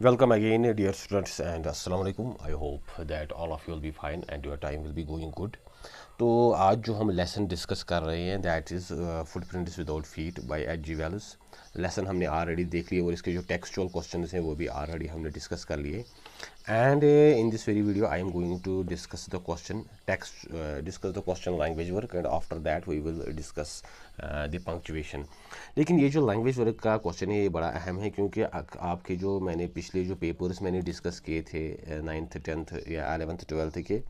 Welcome again, dear students, and Assalamu alaikum. I hope that all of you will be fine and your time will be going good. तो आज जो हम lesson discuss कर रहे हैं that is footprints without feet by H G Wells. Lesson हमने already देख लिया और इसके जो टेक्सचुअल क्वेश्चंस हैं वो भी ऑलरेडी हमने डिस्कस कर लिए। And in this very video I am going to discuss the question text, discuss the question language work, and after that we will discuss the punctuation. लेकिन ये जो लैंग्वेज वर्क का क्वेश्चन है ये बड़ा अहम है, क्योंकि आपके जो मैंने पिछले जो पेपर्स मैंने डिस्कस किए थे 9th 10th या 11th 12th के,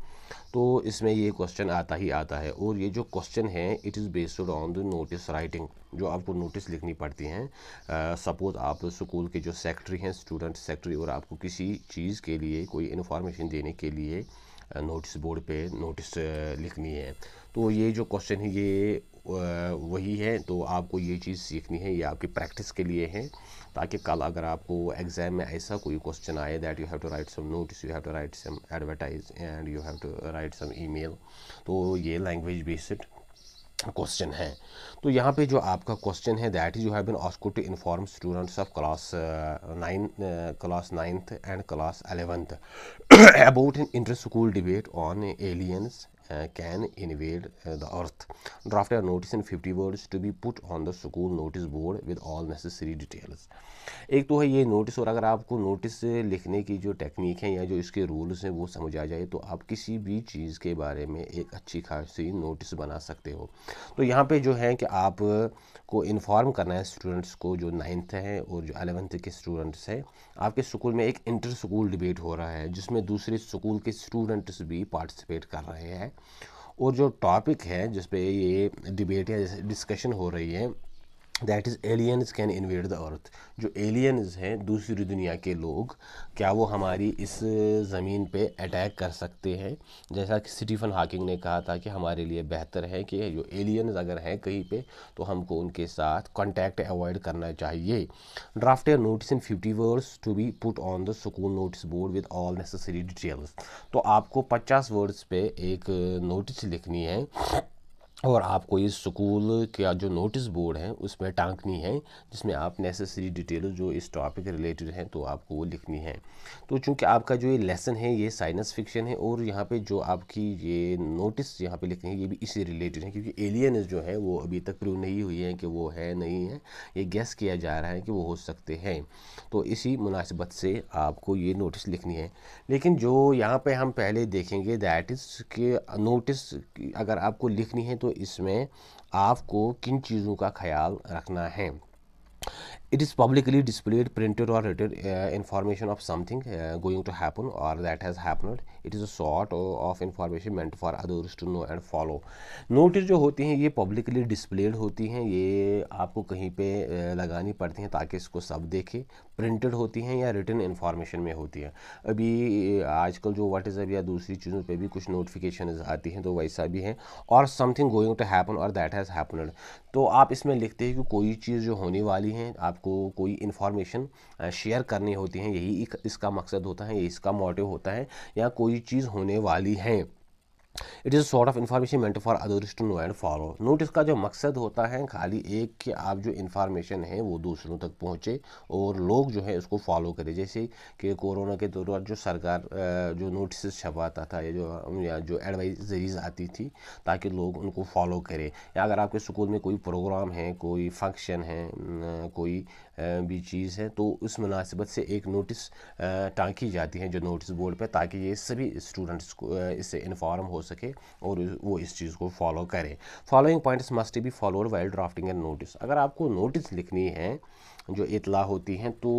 तो इसमें ये क्वेश्चन आता ही आता है। और ये जो क्वेश्चन है it is based on the notice writing, जो आपको नोटिस लिखनी पड़ती हैं। सपोज आप स्कूल के जो सेक्रेटरी हैं, स्टूडेंट सेक्रेटरी, और आपको किसी चीज़ के लिए कोई इन्फॉर्मेशन देने के लिए नोटिस बोर्ड पे नोटिस लिखनी है। तो ये जो क्वेश्चन है ये वही है। तो आपको ये चीज़ सीखनी है, ये आपकी प्रैक्टिस के लिए है, ताकि कल अगर आपको एग्ज़ाम में ऐसा कोई क्वेश्चन आए that you have to write some notice, you have to write some advertise and you have to write some email, तो ये लैंग्वेज बेस्ड क्वेश्चन है। तो यहाँ पे जो आपका क्वेश्चन है that is you have been asked to inform students of class 9th and class 11th about an inter-school debate on aliens can invade the earth. Draft a notice in 50 words to be put on the school notice board with all necessary details. एक तो है ये notice, और अगर आपको notice लिखने की जो टेक्निक है या जो इसके रूल्स हैं वो समझ आ जाए तो आप किसी भी चीज़ के बारे में एक अच्छी खासी नोटिस बना सकते हो। तो यहाँ पे जो है कि आप को इन्फॉर्म करना है स्टूडेंट्स को, जो 9th है और जो 11th के स्टूडेंट्स हैं। आपके स्कूल में एक इंटर स्कूल डिबेट हो रहा है जिसमें दूसरे स्कूल के स्टूडेंट्स भी पार्टिसिपेट कर रहे हैं, और जो टॉपिक है जिस पे ये डिबेट या डिस्कशन हो रही है that is aliens can invade the अर्थ। जो एलियंस हैं, दूसरी दुनिया के लोग, क्या वो हमारी इस ज़मीन पे अटैक कर सकते हैं? जैसा कि स्टीफन हॉकिंग ने कहा था कि हमारे लिए बेहतर है कि जो एलियंस अगर हैं कहीं पे तो हमको उनके साथ कांटेक्ट अवॉइड करना चाहिए। Draft a notice in 50 words to be put on the school notice board with all necessary details. तो आपको 50 वर्ड्स पे एक नोटिस लिखनी है और आपको इस स्कूल का जो नोटिस बोर्ड है उसमें टांकनी है, जिसमें आप नेसेसरी डिटेल जो इस टॉपिक रिलेटेड हैं तो आपको वो लिखनी है। तो चूंकि आपका जो ये लेसन है ये साइंस फिक्शन है, और यहाँ पे जो आपकी ये नोटिस यहाँ पे लिखनी है ये भी इसी रिलेटेड है, क्योंकि एलियन जो है वो अभी तक प्रूव नहीं हुई है कि वो है नहीं है, ये गेस किया जा रहा है कि वो हो सकते हैं। तो इसी मुनासिबत से आपको ये नोटिस लिखनी है। लेकिन जो यहाँ पे हम पहले देखेंगे दैट इज़ कि नोटिस अगर आपको लिखनी है तो इसमें आपको किन चीज़ों का ख्याल रखना है। It is publicly displayed, printed or written information of something going to happen or that has happened. It is a sort of information meant for others to know and follow. Notice जो होती हैं ये publicly displayed होती हैं, ये आपको कहीं पे लगानी पड़ती हैं ताकि इसको सब देखें। प्रिंटेड होती हैं या रिटन इन्फॉर्मेशन में होती है। अभी आजकल जो व्हाट्सएप या दूसरी चीज़ों पे भी कुछ नोटिफिकेशन आती हैं तो वैसा भी है। और समथिंग गोइंग टू हैपन और दैट हैज़ हैपन्ड, तो आप इसमें लिखते हैं कि कोई चीज़ जो होने वाली है, आपको कोई इन्फॉर्मेशन शेयर करनी होती है, यही इसका मकसद होता है, यही इसका मोटिव होता है, या कोई चीज़ होने वाली है। It is sort of information meant for others to know and follow. Notice का जो मकसद होता है खाली एक कि आप जो इन्फॉर्मेशन है वो दूसरों तक पहुँचे और लोग जो है उसको फॉलो करें। जैसे कि कोरोना के दौरान जो सरकार जो नोटिस छपाता था या जो एडवाइजरीज आती थी ताकि लोग उनको फॉलो करें, या अगर आपके स्कूल में कोई प्रोग्राम है, कोई फंक्शन है, कोई भी चीज़ है, तो उस मुनासिबत से एक नोटिस टाँकी जाती है जो नोटिस बोर्ड पे, ताकि ये सभी स्टूडेंट्स को इससे इन्फॉर्म हो सके और वो इस चीज़ को फॉलो करें। Following points must be followed while drafting and notice. अगर आपको नोटिस लिखनी है जो इतला होती हैं तो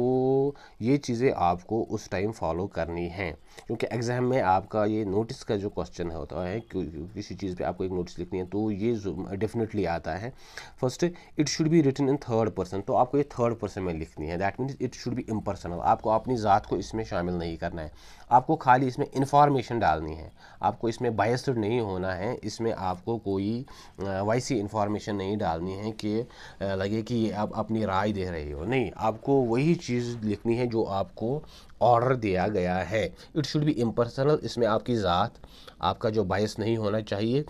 ये चीज़ें आपको उस टाइम फॉलो करनी हैं, क्योंकि एग्ज़ाम में आपका ये नोटिस का जो क्वेश्चन होता है किसी चीज़ पे आपको एक नोटिस लिखनी है तो ये डेफिनेटली आता है। First, it should be written in third person, तो आपको ये थर्ड पर्सन में लिखनी है। That means it should be impersonal, आपको अपनी ज़ात को इसमें शामिल नहीं करना है, आपको खाली इसमें इंफॉर्मेशन डालनी है, आपको इसमें बायस्ड नहीं होना है, इसमें आपको कोई वैसी इंफॉर्मेशन नहीं डालनी है कि लगे कि ये आप अपनी राय दे रहे हो, नहीं, आपको वही चीज़ लिखनी है जो आपको ऑर्डर दिया गया है। इट शुड बी इम्पर्सनल, इसमें आपकी ज़ात, आपका जो बायस नहीं होना चाहिए,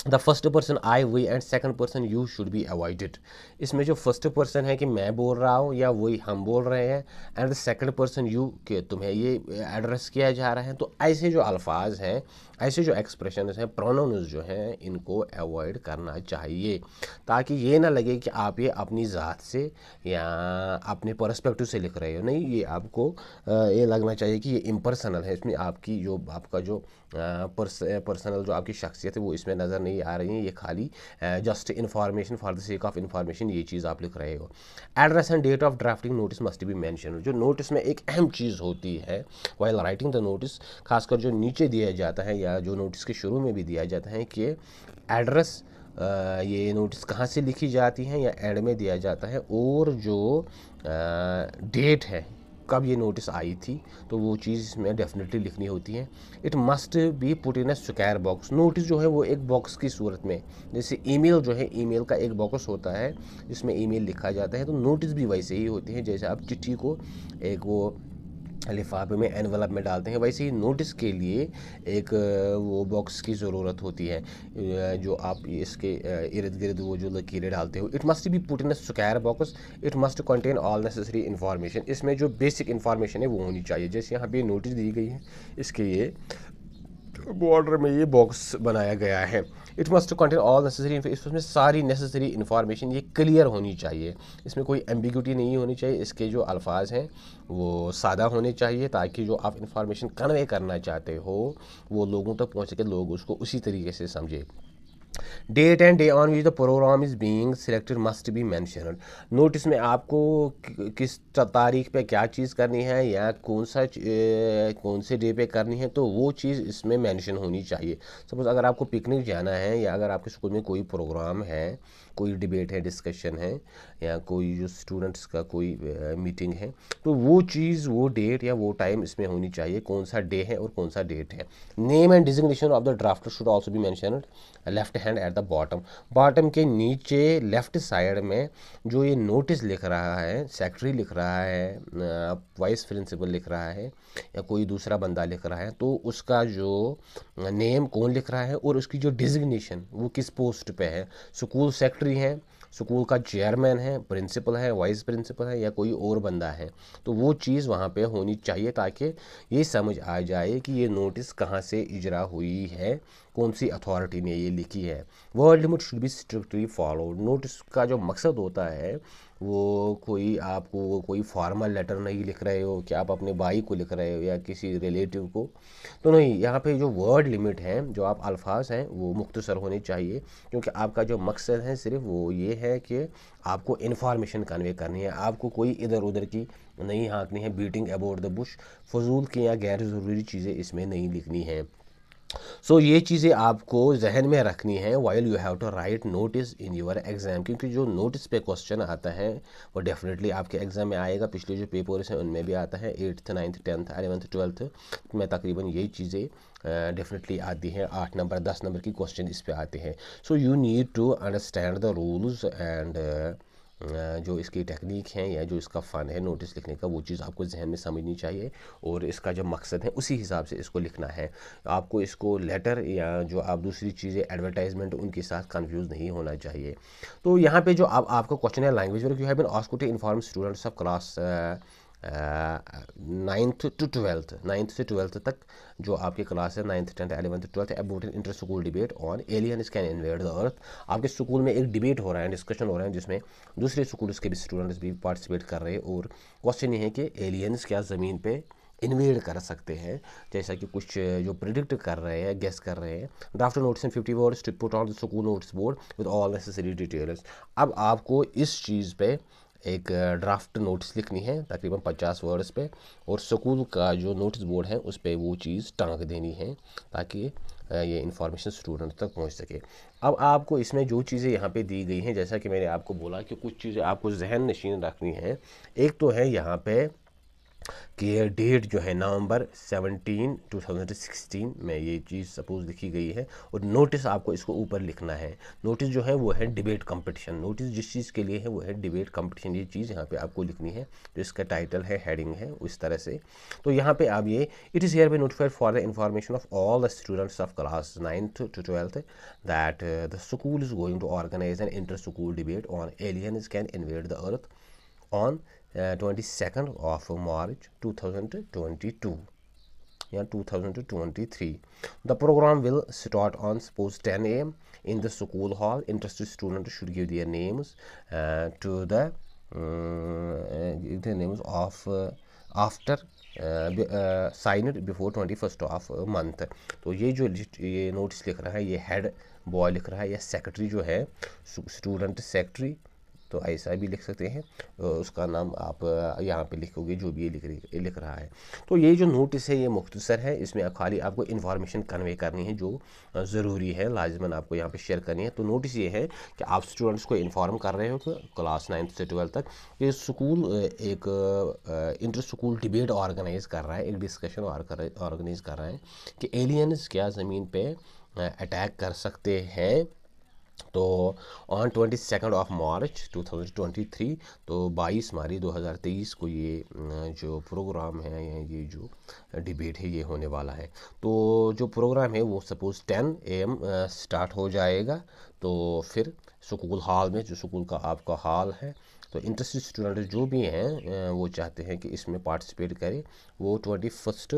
the first person I we and second person you should be avoided. इसमें जो फर्स्ट पर्सन है कि मैं बोल रहा हूँ या वही हम बोल रहे हैं, and the second person you के तुम्हें ये एड्रेस किया जा रहा है, तो ऐसे जो अल्फाज हैं, ऐसे जो एक्सप्रेशन हैं, प्रोनाउंस जो हैं, इनको अवॉइड करना चाहिए, ताकि ये ना लगे कि आप ये अपनी ज़ात से या अपने पर्सपेक्टिव से लिख रहे हो। नहीं, ये आपको ये लगना चाहिए कि ये इम्पर्सनल है, इसमें आपकी जो आपका जो पर्सनल जो आपकी शख्सियत है वो इसमें नज़र नहीं आ रही है, ये खाली just information for the sake of information ये चीज़ आप लिख रहे हो। Address and date of drafting notice must be mention. जो नोटिस में एक अहम चीज़ होती है वाइल राइटिंग द नोटिस, खासकर जो नीचे दिया जाता है या जो नोटिस के शुरू में भी दिया जाता है कि एड्रेस, ये नोटिस कहाँ से लिखी जाती है या एड में दिया जाता है, और जो डेट है कब ये नोटिस आई थी, तो वो चीज़ इसमें डेफिनेटली लिखनी होती है। It must be put in A square box. Notice जो है वो एक बॉक्स की सूरत में, जैसे ईमेल जो है, ईमेल का एक बॉक्स होता है जिसमें ईमेल लिखा जाता है, तो नोटिस भी वैसे ही होती है, जैसे आप चिट्ठी को एक वो लिफाफे में एनवलप में डालते हैं, वैसे ही नोटिस के लिए एक वो बॉक्स की ज़रूरत होती है, जो आप इसके इर्द गिर्द वो जो लकीरें डालते हो। It must be put in a square box, it must contain all necessary information. इसमें जो बेसिक इन्फॉर्मेशन है वो होनी चाहिए, जैसे यहाँ पे नोटिस दी गई है, इसके ये बॉर्डर में ये बॉक्स बनाया गया है। It must contain all necessary, इसमें सारी नेसेसरी इन्फॉर्मेशन ये क्लियर होनी चाहिए, इसमें कोई एम्बिग्यूटी नहीं होनी चाहिए, इसके जो अल्फाज हैं वो सादा होने चाहिए, ताकि जो आप इन्फॉर्मेशन कन्वे करना चाहते हो वो लोगों तक पहुँच सके, लोग उसको उसी तरीके से समझे। Date and day on which the programme is being selected must be mentioned. Notice में आपको किस तारीख पे क्या चीज़ करनी है या कौन से डे पे करनी है, तो वो चीज़ इसमें मेंशन होनी चाहिए। सपोज़ अगर आपको पिकनिक जाना है या अगर आपके स्कूल में कोई प्रोग्राम है, कोई डिबेट है, डिस्कशन है, या कोई जो स्टूडेंट्स का कोई मीटिंग है, तो वो चीज़, वो डेट या वो टाइम इसमें होनी चाहिए, कौन सा डे है और कौन सा डेट है। Name and designation of the drafter should also be mentioned left hand eight the bottom. Bottom के नीचे लेफ्ट साइड में जो ये नोटिस लिख रहा है, सेक्रेटरी लिख रहा है, वाइस प्रिंसिपल लिख रहा है, या कोई दूसरा बंदा लिख रहा है, तो उसका जो नेम कौन लिख रहा है और उसकी जो डिजिग्नेशन वो किस पोस्ट पे है, स्कूल सेक्रेटरी है, स्कूल का चेयरमैन है, प्रिंसिपल है, वाइस प्रिंसिपल है, या कोई और बंदा है, तो वो चीज़ वहाँ पे होनी चाहिए, ताकि ये समझ आ जाए कि ये नोटिस कहाँ से इजरा हुई है, कौन सी अथॉरिटी ने ये लिखी है। Word limit should be strictly followed. Notice का जो मकसद होता है वो कोई आपको कोई फॉर्मल लेटर नहीं लिख रहे हो कि आप अपने भाई को लिख रहे हो या किसी रिलेटिव को, तो नहीं, यहाँ पे जो वर्ड लिमिट है, जो आप अल्फाज हैं वो मुख्तसर होने चाहिए, क्योंकि आपका जो मकसद है सिर्फ वो ये है कि आपको इन्फॉर्मेशन कन्वे करनी है, आपको कोई इधर उधर की नहीं हाँकनी है, बीटिंग अबाउट द बुश, फजूल की या गैर ज़रूरी चीज़ें इसमें नहीं लिखनी हैं। सो ये चीज़ें आपको जहन में रखनी है while you have to write notice in your exam, क्योंकि जो नोटिस पे क्वेश्चन आता है वो डेफिनेटली आपके एग्ज़ाम में आएगा। पिछले जो पेपर्स हैं उनमें भी आता है, 8th 9th 10th 11th 12th में तकरीबन यही चीज़ें डेफिनेटली आती हैं। 8 नंबर 10 नंबर की क्वेश्चन इस पे आते हैं। So you need to understand the rules and जो इसकी टेक्निक है या जो इसका फ़न है नोटिस लिखने का, वो चीज़ आपको जहन में समझनी चाहिए, और इसका जो मकसद है उसी हिसाब से इसको लिखना है। आपको इसको लेटर या जो आप दूसरी चीज़ें एडवर्टाइजमेंट उनके साथ कंफ्यूज नहीं होना चाहिए। तो यहाँ पे जो आपका क्वेश्चन है, language work you have been asked to inform students of class 9th to 12th, 9th से 12th तक जो आपकी क्लास है, 9th 10th 11th 12th, about an inter school debate on aliens can invade the अर्थ। आपके school में एक debate हो रहा है, डिस्कशन हो रहा है, जिसमें दूसरे स्कूल्स के भी स्टूडेंट्स भी पार्टिसिपेट कर रहे हैं, और क्वेश्चन ये है कि एलियंस क्या ज़मीन पे इन्वेड कर सकते हैं, जैसा कि कुछ जो प्रिडिक्ट कर रहे हैं, गेस कर रहे हैं। Draft notice in 50 words to put on the school notice board with all necessary details. अब आपको इस चीज़ पे एक ड्राफ्ट नोटिस लिखनी है तकरीबन 50 वर्ड्स पे, और स्कूल का जो नोटिस बोर्ड है उस पर वो चीज़ टांग देनी है, ताकि ये इन्फॉर्मेशन स्टूडेंट तक पहुंच सके। अब आपको इसमें जो चीज़ें यहाँ पे दी गई हैं, जैसा कि मैंने आपको बोला कि कुछ चीज़ें आपको जहन नशीन रखनी है। एक तो है यहाँ पे कि ये डेट जो है नवंबर 17 2016 में ये चीज़ सपोज लिखी गई है। और नोटिस आपको इसको ऊपर लिखना है। नोटिस जो है वो है डिबेट कंपटीशन। नोटिस जिस चीज़ के लिए है वो है डिबेट कंपटीशन। ये चीज़ यहाँ पे आपको लिखनी है, जो इसका टाइटल है, हेडिंग है, इस तरह से। तो यहाँ पे आप ये it is here be notified for the information of all the students of class 9th to 12th that the school is going to organise an inter school debate on aliens can invade the earth on 22nd of March 2022 या 2023. The program will start on suppose 10 a.m. in the school hall. Interested students should give their names to the names of after sign before 21st of month. तो ये जो ये notice लिख रहा है, ये head boy लिख रहा है, या सेक्रेटरी जो है, स्टूडेंट सेक्रेटरी, तो ऐसा भी लिख सकते हैं। उसका नाम आप यहाँ पे लिखोगे जो भी ये लिख रहा है। तो ये जो नोटिस है ये मुख्तसर है, इसमें खाली आपको इन्फॉर्मेशन कन्वे करनी है जो ज़रूरी है, लाजमन आपको यहाँ पे शेयर करनी है। तो नोटिस ये है कि आप स्टूडेंट्स को इन्फॉर्म कर रहे हो कि क्लास 9th से 12th तक ये स्कूल एक इंटर स्कूल डिबेट ऑर्गेनाइज़ कर रहा है, एक डिस्कशन ऑर्गेनाइज कर रहा है कि एलियंस क्या ज़मीन पे अटैक कर सकते हैं। तो ऑन 22nd ऑफ मार्च 2023, तो 22 मार्च 2023 को ये जो प्रोग्राम है या ये जो डिबेट है ये होने वाला है। तो जो प्रोग्राम है वो सपोज़ 10 AM स्टार्ट हो जाएगा। तो फिर स्कूल हॉल में, जो स्कूल का आपका हॉल है, तो इंटरेस्टेड स्टूडेंट जो भी हैं वो चाहते हैं कि इसमें पार्टिसिपेट करें, वो 21st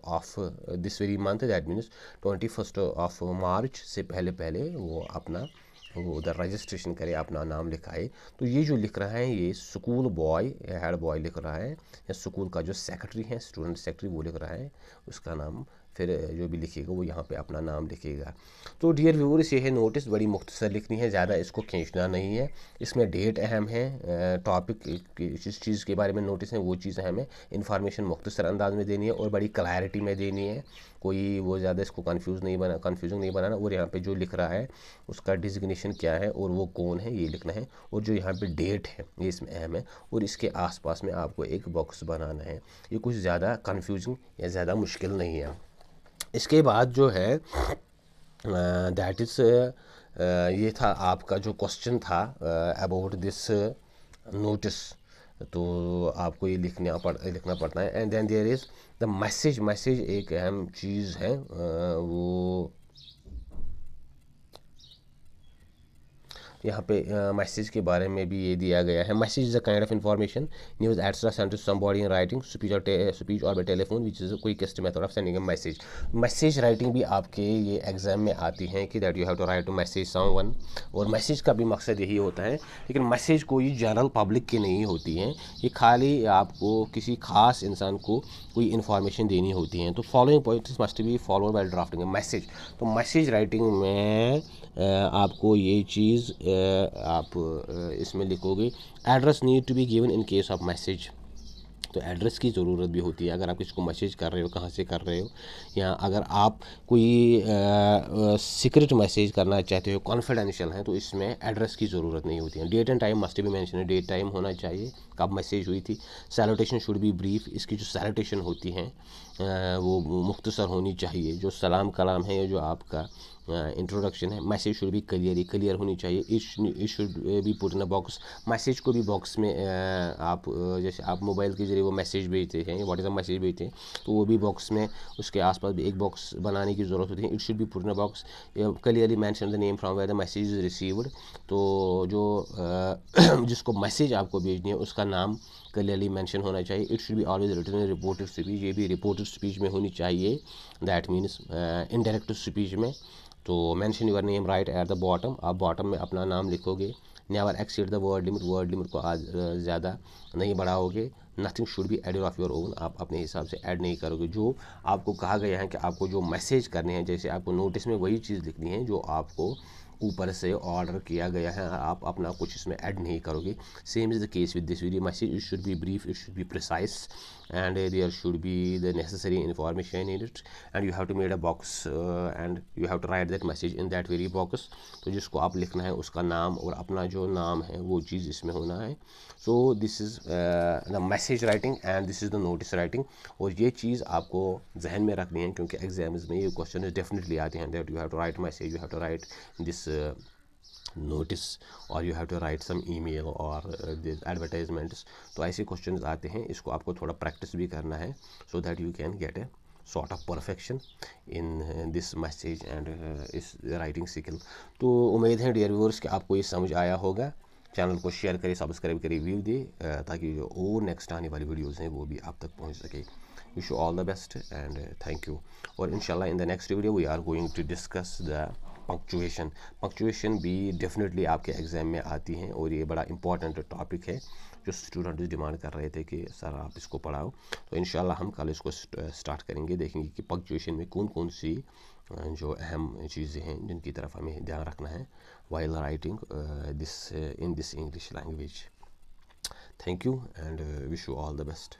of this very month, that means 21st of March से पहले वो अपना वो उधर रजिस्ट्रेशन करे, अपना नाम लिखाए। तो ये जो लिख रहा है ये स्कूल बॉय, हेड बॉय लिख रहा है, या स्कूल का जो सेक्रेटरी है, स्टूडेंट सेक्रेटरी, वो लिख रहा है, उसका नाम फिर जो भी लिखेगा वो यहाँ पे अपना नाम लिखेगा। तो डियर व्यूअर्स, ये है नोटिस, बड़ी मुख्तसर लिखनी है, ज़्यादा इसको खींचना नहीं है। इसमें डेट अहम है, टॉपिक जिस चीज़ के बारे में नोटिस है वो चीज़ अहम है, इन्फॉर्मेशन मुख्तसर अंदाज में देनी है और बड़ी क्लैरिटी में देनी है, कोई वो ज़्यादा इसको कन्फ्यूजिंग नहीं बनाना। और यहाँ पे जो लिख रहा है उसका डिजिग्नेशन क्या है और वो कौन है ये लिखना है, और जो यहाँ पे डेट है ये इसमें अहम है, और इसके आसपास में आपको एक बॉक्स बनाना है। ये कुछ ज़्यादा कन्फ्यूजिंग या ज़्यादा मुश्किल नहीं है। इसके बाद जो है दैट इज़ ये था आपका जो क्वेश्चन था अबाउट दिस नोटिस। तो आपको ये लिखना पड़ता है। And then there is the message एक अहम चीज़ है, वो यहाँ पे मैसेज के बारे में भी ये दिया गया है। Message is a kind of information news extra send to somebody in writing, speech और by telephone which is quickest method of sending a message. Message writing भी आपके ये एग्जाम में आती है कि that you have to write to message someone, और message का भी मकसद यही होता है। लेकिन मैसेज कोई जनरल पब्लिक की नहीं होती हैं, ये खाली आपको किसी खास इंसान को कोई इन्फॉर्मेशन देनी होती है। तो following points must be followed by drafting a message. तो मैसेज राइटिंग में आपको ये चीज़ आप इसमें लिखोगे, address need to be given in case of message. तो एड्रेस की ज़रूरत भी होती है अगर आप किसको मैसेज कर रहे हो, कहाँ से कर रहे हो, या अगर आप कोई सीक्रेट मैसेज करना चाहते हो, कॉन्फिडेंशियल है, तो इसमें एड्रेस की ज़रूरत नहीं होती है। Date and time must be mention, date time होना चाहिए कब मैसेज हुई थी। सैल्यूटेशन शुड बी ब्रीफ, इसकी जो सैल्यूटेशन होती हैं वो मुख्तसर होनी चाहिए। जो सलाम कलाम है, जो आपका इंट्रोडक्शन है, मैसेज शुड बी क्लियर होनी चाहिए। It should be put in a box. Message को भी बॉक्स में आप जैसे आप मोबाइल के जरिए वो मैसेज भेजते हैं, व्हाट्सएप मैसेज भेजते हैं, तो वो भी बॉक्स में उसके आसपास भी एक बॉक्स बनाने की ज़रूरत होती है। It should be put in a box, clearly mention the name from where the message is received. तो जो जिसको मैसेज आपको भेजनी है उसका नाम क्लियरली मेंशन होना चाहिए। It should be always written in reported speech, ये भी रिपोर्टेड स्पीच में होनी चाहिए, दैट मीन्स इनडायरेक्ट स्पीच में। तो mention your name right at the bottom, आप बॉटम में अपना नाम लिखोगे। Never exceed the word limit को आज ज़्यादा नहीं बढ़ाओगे। Nothing should be added of your own, आप अपने हिसाब से ऐड नहीं करोगे। जो आपको कहा गया है कि आपको जो मैसेज करने हैं, जैसे आपको नोटिस में वही चीज़ लिखनी है जो आपको ऊपर से ऑर्डर किया गया है, आप अपना कुछ इसमें ऐड नहीं करोगे. Same is the case with this video message. It should B brief, it should be precise, and there should be the necessary information in it, and you have to make a box and you have to write that message in that very box. तो जिसको आप लिखना है उसका नाम और अपना जो नाम है वो चीज़ इसमें होना है. So this is the message writing and this is the notice writing. और ये चीज़ आपको जहन में रखनी है क्योंकि एग्जाम्स में ये क्वेश्चन डेफिनेटली आते हैं. That you have to write message, you have to write this notice, or you have to write some email or these advertisements. तो ऐसे क्वेश्चंस आते हैं, इसको आपको थोड़ा प्रैक्टिस भी करना है so that you can get a sort of perfection in this message and इस writing skill. तो उम्मीद है डियर व्यूअर्स कि आपको ये समझ आया होगा. चैनल को शेयर करें, सब्सक्राइब करें, व्यू दे ताकि जो और नेक्स्ट आने वाली वीडियोज़ हैं वो भी आप तक पहुँच सके. Wish you all the best and thank you. और इंशाल्लाह in the next video we are going to discuss the punctuation भी डेफिनेटली आपके एग्ज़ाम में आती हैं और ये बड़ा इंपॉर्टेंट टॉपिक है जो स्टूडेंट डिमांड कर रहे थे कि सर आप इसको पढ़ाओ. तो इंशाल्लाह हम कल इसको स्टार्ट करेंगे, देखेंगे कि पंक्चुएशन में कौन कौन सी जो अहम चीज़ें हैं जिनकी तरफ हमें ध्यान रखना है while writing this in this English language. Thank you and wish you all the best.